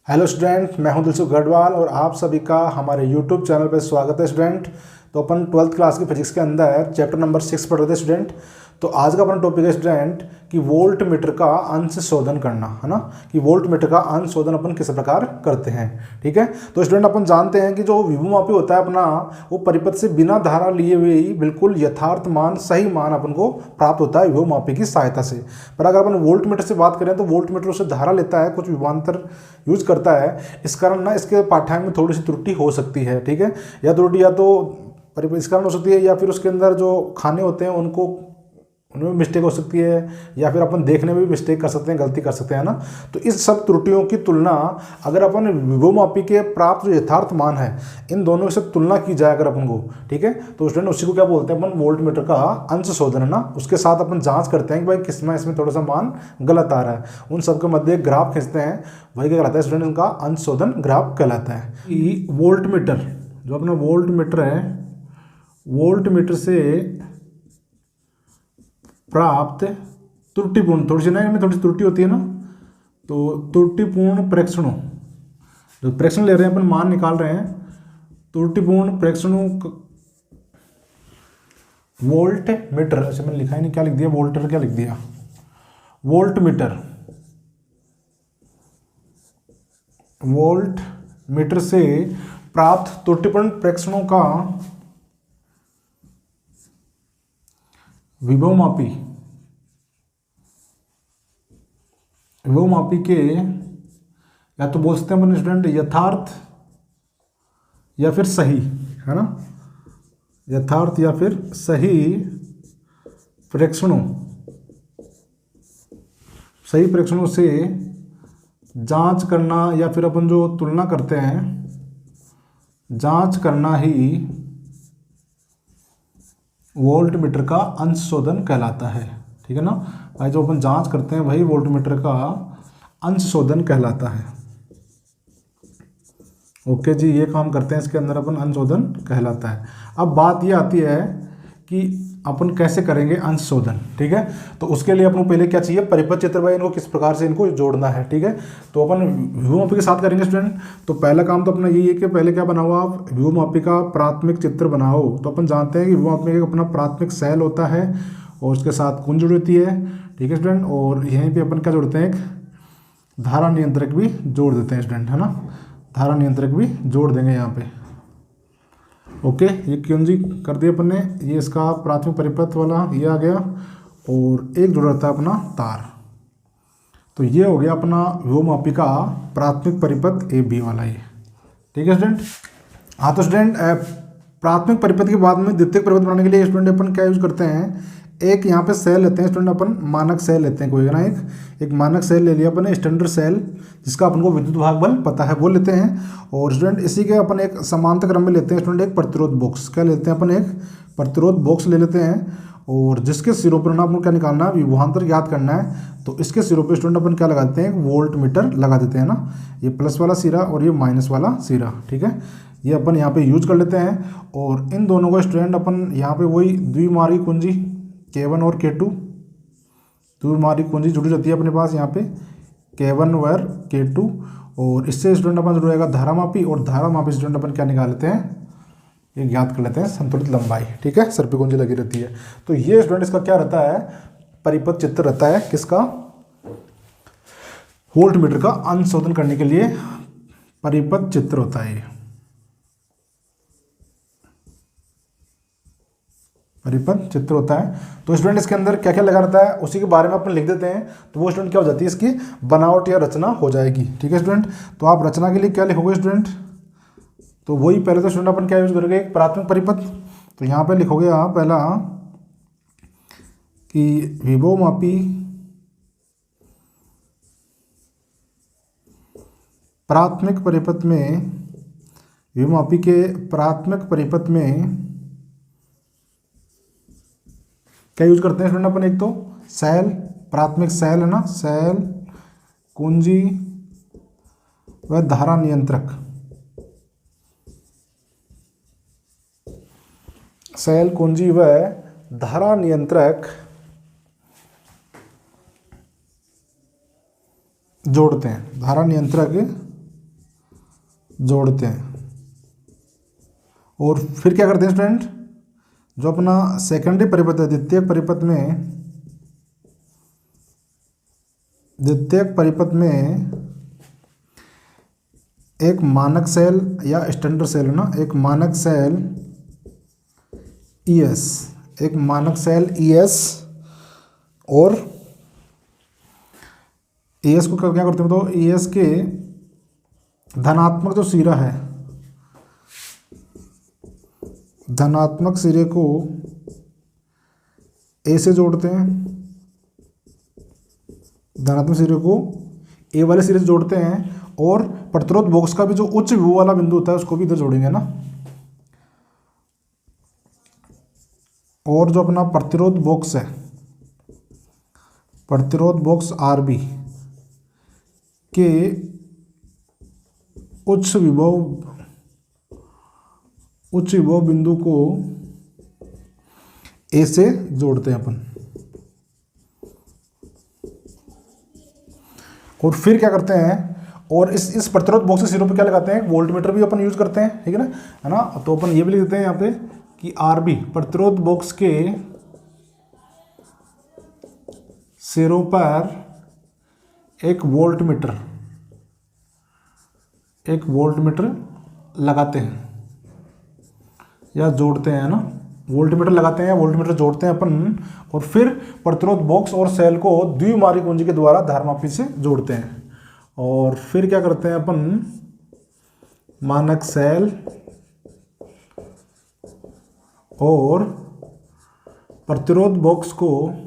Hello student, मैं हूं दिलसुख गढ़वाल और आप सभी का हमारे यूट्यूब चैनल पर स्वागत है स्टूडेंट। तो अपन 12th क्लास की फिजिक्स के अंदर चैप्टर नंबर 6 पढ़ रहे थे स्टूडेंट। तो आज का अपना टॉपिक है स्टूडेंट कि वोल्ट मीटर का अंश शोधन करना, है ना, कि वोल्ट मीटर का अंश शोधन अपन किस प्रकार करते हैं। ठीक है, तो स्टूडेंट अपन जानते हैं कि जो विभवमापी होता है अपना, वो परिपथ से बिना धारा लिए हुए ही बिल्कुल यथार्थ मान, सही मान अपन को प्राप्त होता है विभवमापी की सहायता से। पर अगर अपन वोल्ट मीटर से बात करें तो वोल्ट मीटर उससे धारा लेता है, कुछ विभवांतर यूज करता है। इस कारण ना इसके पाठ्यांक में थोड़ी सी त्रुटि हो सकती है। ठीक है, या त्रुटि या तो इस कारण हो सकती है, या फिर उसके अंदर जो खाने होते हैं उनमें मिस्टेक हो सकती है, या फिर अपन देखने में भी मिस्टेक कर सकते हैं, गलती कर सकते हैं ना। तो इस सब त्रुटियों की तुलना अगर अपन विभवमापी के प्राप्त जो यथार्थ मान है इन दोनों से तुलना की जाए अगर अपन को, ठीक है, तो स्टूडेंट उसी को क्या बोलते हैं अपन, वोल्ट मीटर का अंश शोधन, है ना। उसके साथ अपन जांच करते हैं कि भाई किसमें इसमें थोड़ा सा मान गलत आ रहा है, उन सबके मध्य एक ग्राफ खींचते हैं, वही क्या कहलाता है स्टूडेंट, उनका अंश शोधन ग्राफ कहलाता है। वोल्ट मीटर, जो अपना वोल्ट मीटर है, वोल्ट मीटर से प्राप्त त्रुटिपूर्ण, थोड़ी सी ना इनमें थोड़ी सी त्रुटि होती है ना, तो त्रुटिपूर्ण प्रेक्षणों, जो प्रेक्षण ले रहे हैं अपन, मान निकाल रहे हैं, त्रुटिपूर्ण प्रेक्षणों वोल्ट मीटर, अच्छा मैंने लिखा ही नहीं, क्या लिख दिया, वोल्टर क्या लिख दिया, वोल्ट मीटर, वोल्ट मीटर से प्राप्त त्रुटिपूर्ण प्रेक्षणों का विभवमापी के, या तो बोल सकते हैं अपन स्टूडेंट यथार्थ या फिर सही, है ना, यथार्थ या फिर सही प्रेक्षणों, सही प्रेक्षणों से जांच करना, या फिर अपन जो तुलना करते हैं, जांच करना ही वोल्ट मीटर का अंश शोधन कहलाता है। ठीक है ना भाई, जो अपन जांच करते हैं वही वोल्ट मीटर का अंश शोधन कहलाता है। ओके जी, ये काम करते हैं, इसके अंदर अपन अंश शोधन कहलाता है। अब बात ये आती है कि अपन कैसे करेंगे अंश शोधन। ठीक है, तो उसके लिए अपन को पहले क्या चाहिए, परिपथ चित्र, भाई इनको किस प्रकार से इनको जोड़ना है। ठीक है, तो अपन विभवमापी के साथ करेंगे स्टूडेंट। तो पहला काम तो अपना यही है कि पहले क्या बनाओ, आप विभवमापी का प्राथमिक चित्र बनाओ। तो अपन जानते हैं कि विभवमापी का अपना प्राथमिक सेल होता है और उसके साथ कुंज जुड़ी होती है। ठीक है स्टूडेंट, और यहीं पर अपन क्या जोड़ते हैं, एक धारा नियंत्रक भी जोड़ देते हैं स्टूडेंट, है ना, धारा नियंत्रक भी जोड़ देंगे यहाँ पे। ओके, ये कुंजी कर दिया अपन ने, ये इसका प्राथमिक परिपथ वाला ये आ गया, और एक जुड़ रहता है अपना तार। तो ये हो गया अपना विभवमापी का प्राथमिक परिपथ ए बी वाला ये। ठीक है स्टूडेंट। हाँ, तो स्टूडेंट प्राथमिक परिपथ के बाद में द्वितीयक परिपथ बनाने के लिए स्टूडेंट अपन क्या यूज करते हैं, एक यहाँ पे सेल लेते हैं स्टूडेंट, अपन मानक सेल लेते हैं कोई ना, एक मानक सेल ले लिया अपन ने, स्टैंडर्ड सेल, जिसका अपन को विद्युत भाग बल पता है वो लेते हैं। और स्टूडेंट इसी के अपन एक समांतर क्रम में लेते हैं स्टूडेंट, एक प्रतिरोध बॉक्स, क्या लेते हैं अपन, एक प्रतिरोध बॉक्स ले लेते हैं, और जिसके सिरों पर ना अपन क्या निकालना है, विभवांतर ज्ञात करना है। तो इसके सिरों पर स्टूडेंट अपन क्या लगाते हैं, एक वोल्ट मीटर लगा देते हैं ना, ये प्लस वाला सिरा और ये माइनस वाला सिरा। ठीक है, ये अपन यहाँ पे यूज कर लेते हैं, और इन दोनों को स्टूडेंट अपन यहाँ पे वही द्विमारी कुंजी K1 और K2, द्विमारी कुंजी जुड़ी रहती है अपने पास यहाँ पे, K1 व K2, और इससे स्टूडेंट अपन जुड़ जाएगा धारामापी, और धारामापी स्टूडेंट अपन क्या निकाल लेते हैं, ये ज्ञात कर लेते हैं संतुलित लंबाई। ठीक है, सर पे कुंजी लगी रहती है। तो ये स्टूडेंट इसका क्या रहता है, परिपथ चित्र रहता है, किसका, वोल्ट मीटर का अंश शोधन करने के लिए परिपथ चित्र होता है, परिपथ चित्र होता है। तो स्टूडेंट इसके अंदर क्या क्या लगा रहता है उसी के बारे में अपन लिख देते हैं, तो वो स्टूडेंट क्या हो जाती है, इसकी बनावट या रचना हो जाएगी। ठीक है स्टूडेंट, तो आप रचना के लिए क्या लिखोगे स्टूडेंट, तो वही पहले तो स्टूडेंट अपन क्या यूज करेंगे, एक प्राथमिक परिपथ। तो यहाँ पे लिखोगे आप पहला कि विभवमापी प्राथमिक परिपथ में, विभवमापी के प्राथमिक परिपथ में क्या यूज करते हैं स्टूडेंट अपन, एक तो सेल, प्राथमिक सेल है ना, सेल, कुंजी व धारा नियंत्रक, सेल, कुंजी व धारा नियंत्रक जोड़ते हैं, धारा नियंत्रक जोड़ते हैं। और फिर क्या करते हैं स्टूडेंट, जो अपना सेकेंडरी परिपथ है, द्वितीयक परिपथ में एक मानक सेल या स्टैंडर्ड सेल है ना, एक मानक सेल ES, और ES को क्या करते हैं तो ES के धनात्मक जो सिरा है, धनात्मक सिरे को A से जोड़ते हैं, धनात्मक सिरे को A वाले सिरे से जोड़ते हैं, और प्रतिरोध बॉक्स का भी जो उच्च विभव वाला बिंदु होता है उसको भी इधर जोड़ेंगे ना। और जो अपना प्रतिरोध बॉक्स है, प्रतिरोध बॉक्स RB के उच्च विभव बिंदु को A से जोड़ते हैं अपन। और फिर क्या करते हैं, और इस प्रतिरोध बॉक्स के सिरों पे क्या लगाते हैं, वोल्टमीटर भी अपन यूज करते हैं, ठीक है ना, तो अपन ये भी लिख देते हैं यहाँ पे कि RB प्रतिरोध बॉक्स के सिरों पर एक वोल्टमीटर लगाते हैं या जोड़ते हैं ना, वोल्टमीटर लगाते हैं या वोल्टमीटर जोड़ते हैं अपन। और फिर प्रतिरोध बॉक्स और सेल को द्विमार्गी कुंजी के द्वारा धारमापी से जोड़ते हैं। और फिर क्या करते हैं अपन, मानक सेल और प्रतिरोध बॉक्स को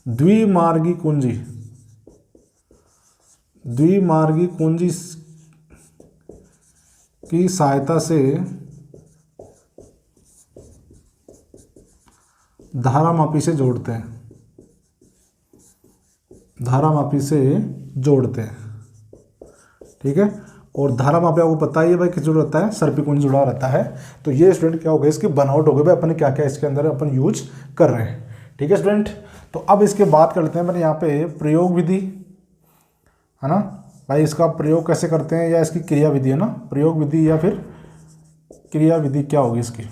द्विमार्गी कुंजी की सहायता से धारामापी से जोड़ते हैं, ठीक है। और धारामापी आपको पता ही है भाई किस जुड़ा रहता है, सर्पी कुंज जुड़ा रहता है। तो ये स्टूडेंट क्या हो गया, इसकी बनावट हो गई भाई, अपन क्या क्या इसके अंदर अपन यूज कर रहे हैं, ठीक है स्टूडेंट। तो अब इसके बात कर लेते हैं अपन यहाँ पे प्रयोग विधि, है ना भाई, इसका प्रयोग कैसे करते हैं या इसकी क्रिया विधि है ना, प्रयोग विधि या फिर क्रिया विधि क्या होगी इसकी,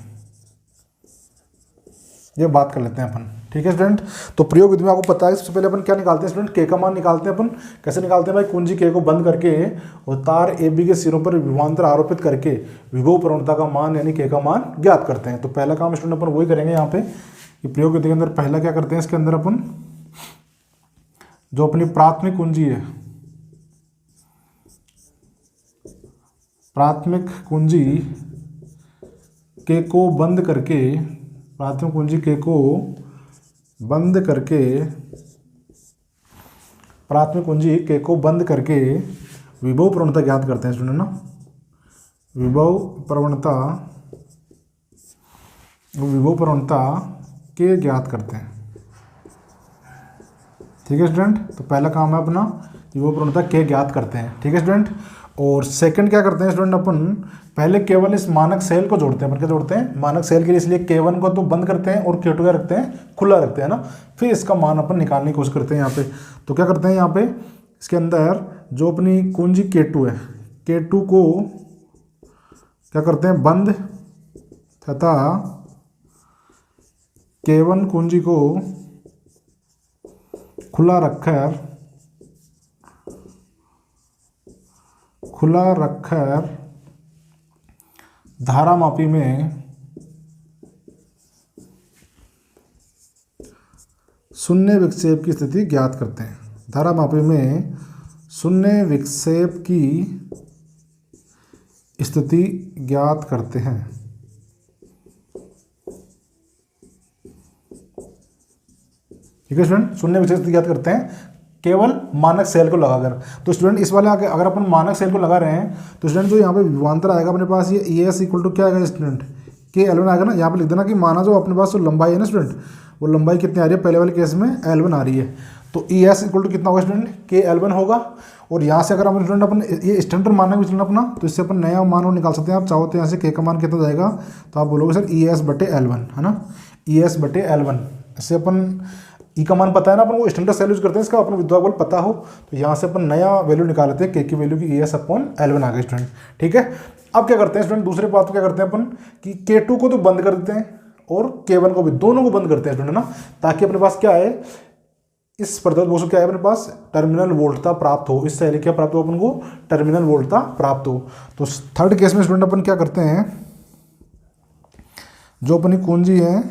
ये बात कर लेते हैं अपन, ठीक है स्टूडेंट। तो प्रयोग विधि में आपको पता है सबसे पहले अपन क्या निकालते हैं स्टूडेंट, के का मान निकालते हैं अपन। कैसे निकालते हैं भाई, कुंजी के को बंद करके और तार AB के सिरों पर विभवांतर आरोपित करके विभव प्रवणता का मान यानी के का मान ज्ञात करते हैं। तो पहला काम स्टूडेंट अपन वही करेंगे यहाँ पे कि प्रयोग विधि के अंदर पहला क्या करते हैं, इसके अंदर अपन जो अपनी प्राथमिक कुंजी है, प्राथमिक कुंजी के को बंद करके, प्राथमिक कुंजी के को बंद करके, प्राथमिक कुंजी के को बंद करके विभव प्रवणता ज्ञात करते हैं स्टूडेंट ना, विभव प्रवणता के ज्ञात करते हैं, ठीक है स्टूडेंट। तो पहला काम है अपना विभव प्रवणता के ज्ञात करते हैं, ठीक है स्टूडेंट। और सेकंड क्या करते हैं स्टूडेंट, अपन पहले केवल इस मानक सेल को जोड़ते हैं। अपन क्या जोड़ते हैं, मानक सेल के लिए, इसलिए K1 को तो बंद करते हैं और K2 क्या रखते हैं, खुला रखते हैं ना। फिर इसका मान अपन निकालने की कोशिश करते हैं यहाँ पे। तो क्या करते हैं यहाँ पे, इसके अंदर जो अपनी कुंजी K2 है, K2 को क्या करते हैं, बंद, तथा K1 कुंजी को खुला रखकर धारामापी में शून्य विक्षेप की स्थिति ज्ञात करते हैं। धारामापी में शून्य विक्षेप की स्थिति ज्ञात करते हैं, ठीक है स्टूडेंट। शून्य विक्षेप स्थिति ज्ञात करते हैं केवल मानक सेल को लगाकर। तो स्टूडेंट इस वाले अगर अपन मानक सेल को लगा रहे हैं तो स्टूडेंट जो यहाँ पे विभवांतर आएगा अपने पास, ये ES इक्वल टू क्या आएगा स्टूडेंट, K L1 आएगा ना। यहाँ पे लिख देना कि माना जो अपने पास जो लंबाई है ना स्टूडेंट, वो लंबाई कितनी आ रही है, पहले वाले केस में L1 आ रही है, तो ES इक्वल टू कितना होगा स्टूडेंट, KL1 होगा। और यहाँ से अगर हम स्टूडेंट अपन ये स्टैंडर्ड मान है स्टूडेंट अपना, तो इससे अपन नया मान निकाल सकते हैं। आप चाहो तो यहाँ से K का मान कितना जाएगा, तो आप बोलोगे सर ES/L1 है ना, ES/L1। इससे अपन ई का मान पता है ना अपन को, स्टैंडर्ड सेल यूज करते हैं इसका, अपन विद्युत बल पता हो तो यहाँ से अपन नया वैल्यू निकाल लेते हैं, के की वैल्यू की ES/L1 आ गई स्टूडेंट। ठीक है, अब क्या करते हैं स्टूडेंट, दूसरे बात क्या करते हैं अपन कि K2 को तो बंद कर देते हैं और K1 को भी, दोनों को बंद करते हैं स्टूडेंट ना, ताकि अपने पास क्या है, इस प्रतिरोध बॉक्स को क्या है अपने पास, टर्मिनल वोल्टता प्राप्त हो, इससे क्या प्राप्त हो अपन को, टर्मिनल वोल्टता प्राप्त हो। तो थर्ड केस में स्टूडेंट अपन क्या करते हैं, जो अपनी कुंजी है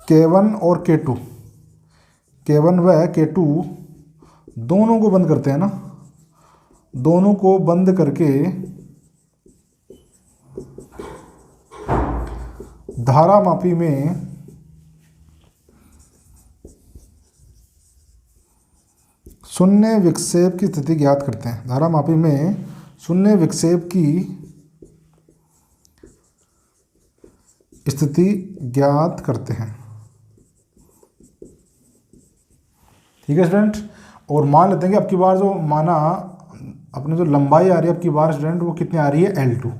K1 और K2, K1 व K2 दोनों को बंद करते हैं ना, दोनों को बंद करके धारामापी में शून्य विक्षेप की स्थिति ज्ञात करते हैं। धारामापी में शून्य विक्षेप की स्थिति ज्ञात करते हैं। ठीक है स्टूडेंट, और मान लेते हैं कि अब की बार जो माना अपने जो लंबाई आ रही है अब की बार स्टूडेंट, वो कितनी आ रही है, L2।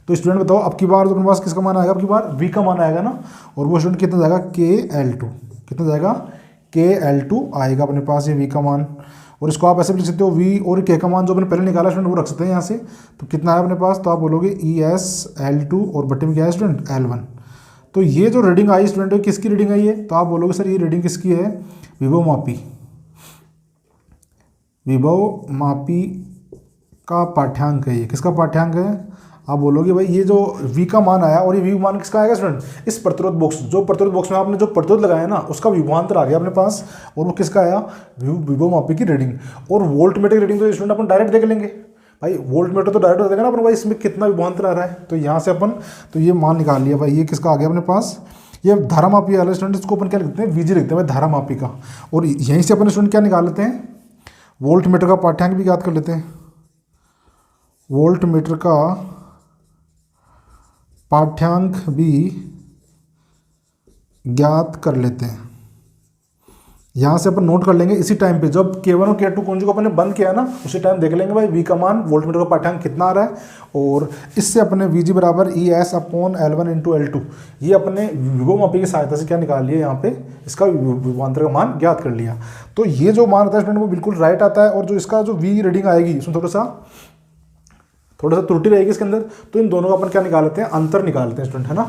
तो स्टूडेंट बताओ अब की बार जो अपने पास किसका मान आएगा, अब की बार V का मान आएगा ना, और वो स्टूडेंट कितना जाएगा, KL2, कितना जाएगा, KL2 आएगा अपने पास ये V का मान। और इसको आप ऐसे भी लिख सकते हो, V और K का मान जो अपने पहले निकाला स्टूडेंट वो रख सकते हैं यहाँ से। तो कितना है अपने पास, तो आप बोलोगे ES/L2 और बटे में क्या है स्टूडेंट, L1। तो ये जो रीडिंग आई स्टूडेंट, किसकी रीडिंग आई है, तो आप बोलोगे सर ये रीडिंग किसकी है, विभवमापी का पाठ्यांक है, ये किसका पाठ्यांक है, आप बोलोगे भाई ये जो V का मान आया, और ये V मान किसका आएगा स्टूडेंट, इस प्रतिरोध बॉक्स, जो प्रतिरोध बॉक्स में आपने जो प्रतिरोध लगाया ना उसका विभवांतर आ गया अपने पास, और वो किसका आया, विभवमापी की रीडिंग। और वोल्टमीटर की रीडिंग तो स्टूडेंट अपन डायरेक्ट देख लेंगे भाई, वोल्टमीटर तो डायरेक्ट देगा ना अपन भाई, इसमें कितना विभवांतर आ रहा है, तो यहाँ से अपन तो ये मान निकाल लिया भाई, ये किसका आ गया अपने पास, ये धारामापी वाला स्टूडेंट, इसको अपन क्या लिखते हैं, VG लिखते हैं भाई, धारामापी का। और यहीं से अपन स्टूडेंट क्या निकाल लेते हैं, वोल्टमीटर का पाठ्यांक भी याद कर लेते हैं, वोल्टमीटर का पाठ्यांक भी ज्ञात कर लेते हैं। यहाँ से अपन नोट कर लेंगे इसी टाइम पे, जब K1 और K2 कुंजी को अपन ने बंद किया ना, उसी टाइम देख लेंगे भाई V का मान, वोल्टमीटर का पाठ्यांक कितना आ रहा है, और इससे अपने VG बराबर ES/L1 × L2, ये अपने विभवमापी की सहायता से क्या निकाल लिया, यहाँ पे इसका विभवांतर का मान ज्ञात कर लिया। तो ये जो मान आता है स्टूडेंट वो बिल्कुल राइट आता है, और जो इसका जो V रीडिंग आएगी उसमें थोड़ा सा त्रुटि रहेगी इसके अंदर, तो इन दोनों का अपन क्या निकाल लेते हैं, अंतर निकाल लेते हैं स्टूडेंट, है ना।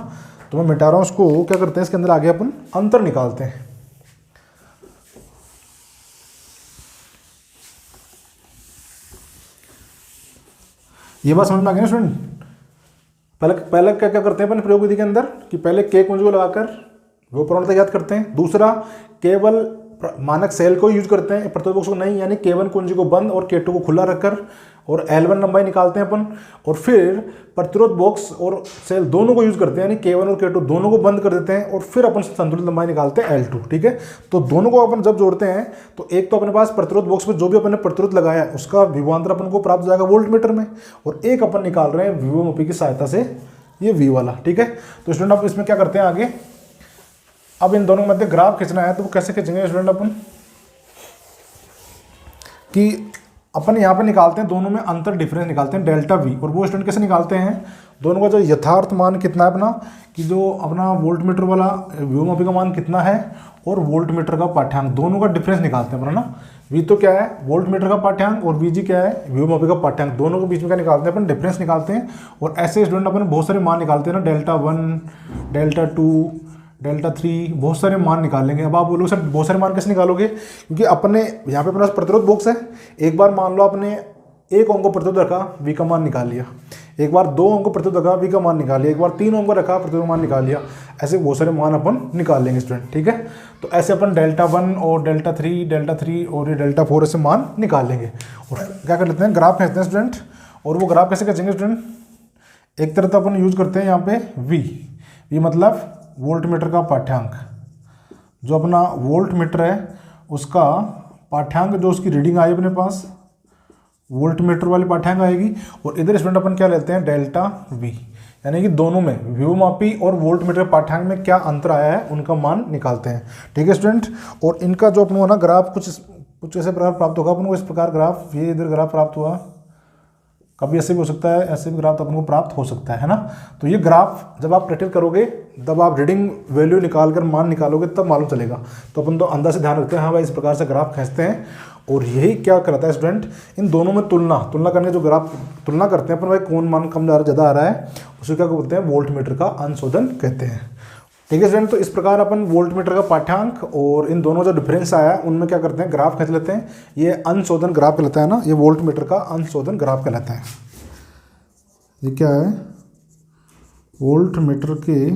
तो मैं मिटा रहा हूँ उसको, क्या करते हैं इसके अंदर आगे अपन अंतर निकालते हैं। ये बात समझ में आ गई ना स्टूडेंट। पहले क्या क्या करते हैं अपन प्रयोग विधि के अंदर, कि पहले K कुंजी को लगाकर वो प्रवणता ज्ञात करते हैं। दूसरा, केवल मानक सेल को यूज करते हैं, प्रतिरोध बॉक्स को नहीं, यानी K1 कुंजी को बंद और K2 को खुला रखकर, और L1 लंबाई निकालते हैं अपन। और फिर प्रतिरोध बॉक्स और सेल दोनों को यूज करते हैं, यानी K1 और K2 दोनों को बंद कर देते हैं, और फिर अपन संतुलित लंबाई निकालते हैं L2। ठीक है, तो दोनों को अपन जब जोड़ते हैं तो एक तो अपने पास प्रतिरोध बॉक्स में जो भी अपन ने प्रतिरोध लगाया है उसका विभवांतर अपन को प्राप्त हो जाएगा वोल्टमीटर में, और एक अपन निकाल रहे हैं विभवमापी की सहायता से, ये V वाला। ठीक है, तो स्टूडेंट अब इसमें क्या करते हैं आगे, अब इन दोनों के मध्य ग्राफ खींचना है, तो वो कैसे खींचेंगे स्टूडेंट अपन, कि अपन यहाँ पे निकालते हैं दोनों में अंतर, डिफरेंस निकालते हैं डेल्टा V, और वो स्टूडेंट कैसे निकालते हैं, दोनों का जो यथार्थ मान कितना है अपना, कि जो अपना वोल्टमीटर वाला विभवमापी का मान कितना है, और वोल्टमीटर का पाठ्यांक, दोनों का डिफरेंस निकालते हैं अपना ना। V तो क्या है, वोल्टमीटर का पाठ्यांक, और VG क्या है, विभवमापी का पाठ्यांक, दोनों के बीच में क्या निकालते हैं अपन, डिफरेंस निकालते हैं। और ऐसे स्टूडेंट अपन बहुत सारे मान निकालते हैं ना, डेल्टा1, डेल्टा2, डेल्टा3, बहुत सारे मान निकालेंगे। अब आप बोलोगे सर बहुत सारे मान कैसे निकालोगे, क्योंकि अपने यहाँ पे अपने पास प्रतिरोध बॉक्स है, एक बार मान लो आपने 1 ओम को प्रतिरोध रखा, V का मान निकाल लिया, एक बार 2 ओम को प्रतिरोध रखा, V का मान निकाल लिया, एक बार 3 ओम को रखा, प्रतिरोध मान निकाल लिया, ऐसे बहुत सारे मान अपन निकाल लेंगे स्टूडेंट। ठीक है, तो ऐसे अपन डेल्टा1 और डेल्टा3 और ये डेल्टा4 ऐसे मान निकाल लेंगे। और क्या कर लेते हैं, ग्राफ खींचते हैं स्टूडेंट। और वो ग्राफ कैसे खींचेंगे स्टूडेंट, एक तरह तो अपन यूज करते हैं यहाँ पे V मतलब वोल्टमीटर का पाठ्यांक, जो अपना वोल्टमीटर है उसका पाठ्यांक, जो उसकी रीडिंग आई अपने पास वोल्टमीटर वाली पाठ्यांक आएगी। और इधर स्टूडेंट अपन क्या लेते हैं, डेल्टा V, यानी कि दोनों में विभवमापी और वोल्टमीटर पाठ्यांक में क्या अंतर आया है उनका मान निकालते हैं। ठीक है स्टूडेंट, और इनका जो अपन ना ग्राफ कुछ ऐसे प्रकार प्राप्त होगा अपन को, इस प्रकार ग्राफ, ये इधर ग्राफ प्राप्त हुआ, कभी ऐसे भी हो सकता है, ऐसे भी ग्राफ तो अपन को प्राप्त हो सकता है ना। तो ये ग्राफ जब आप प्रैक्टिस करोगे तब आप रीडिंग वैल्यू निकाल कर मान निकालोगे तब मालूम चलेगा। तो अपन तो अंदर से ध्यान रखते हैं हाँ भाई इस प्रकार से ग्राफ खींचते हैं, और यही क्या करता है स्टूडेंट, इन दोनों में तुलना करने जो ग्राफ तुलना करते हैं अपन भाई कौन मान कम ज़्यादा आ रहा है, उसे क्या बोलते हैं, वोल्ट मीटर का अंशोधन कहते हैं। ठीक है स्टूडेंट, तो इस प्रकार अपन वोल्ट मीटर का पाठ्यांक और इन दोनों जो डिफरेंस आया उनमें क्या करते हैं, ग्राफ खींच लेते हैं। ये अंशोधन ग्राफ कहलाता है ना, ये वोल्ट मीटर का अंशोधन ग्राफ कहलाता है। ये क्या है, वोल्ट मीटर के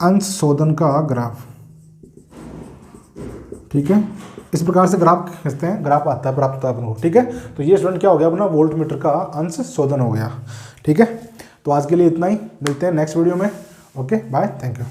अंशोधन का ग्राफ। ठीक है, इस प्रकार से ग्राफ खींचते हैं, ग्राफ आता है प्राप्त होता है अपन को। ठीक है, तो ये स्टूडेंट क्या हो गया अपना वोल्ट मीटर का अंशोधन हो गया। ठीक है, तो आज के लिए इतना ही, मिलते हैं नेक्स्ट वीडियो में। Okay bye, thank you.